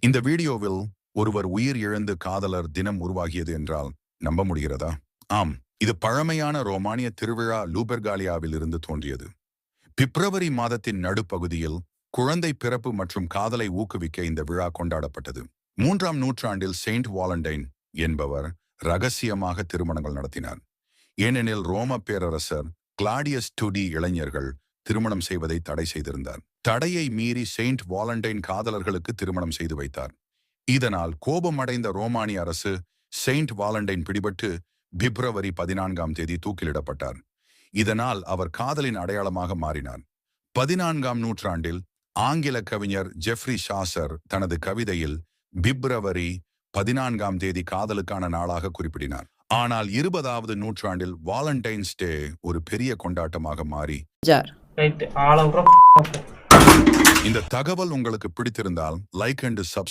இந்த வீடியோவில் ஒருவர் உயிர் இழந்து காதலர் தினம் உருவாகியது என்றால் நம்ப முடிகிறதா? ஆம், இது பழமையான ரோமானிய திருவிழா லூபெர்காலியாவில் இருந்து தோன்றியது. பிப்ரவரி மாதத்தின் நடுப்பகுதியில் குழந்தை பிறப்பு மற்றும் காதலை ஊக்குவிக்க இந்த விழா கொண்டாடப்பட்டது. 3ஆம் நூற்றாண்டில் செயின்ட் வாலண்டைன் என்பவர் ரகசியமாக திருமணங்கள் நடத்தினார். ஏனெனில் ரோம பேரரசர் கிளாடியஸ் டுடி இளைஞர்கள் திருமணம் செய்வதை தடை செய்திருந்தார். தடையை மீறி செயின்ட் வாலண்டைன் காதலர்களுக்கு திருமணம் செய்து வைத்தார். இதனால் கோபமடைந்த ரோமானிய அரசு செயின்ட் வாலண்டைன் பிடிபட்டு பிப்ரவரி 14ஆம் தேதி தூக்கிலிடப்பட்டார். இதனால் அவர் காதலின் அடையாளமாக மாறினார். 14ஆம் நூற்றாண்டில் ஆங்கில கவிஞர் ஜெஃப்ரி ஷாசர் தனது கவிதையில் பிப்ரவரி 14ஆம் தேதி காதலுக்கான நாளாக குறிப்பிட்டார். ஆனால் 20வது நூற்றாண்டில் வாலண்டைன்ஸ் டே ஒரு பெரிய கொண்டாட்டமாக மாறி. இந்த தகவல் உங்களுக்கு பிடித்திருந்தால் லைக் அண்ட் சப்ஸ்கிரைப்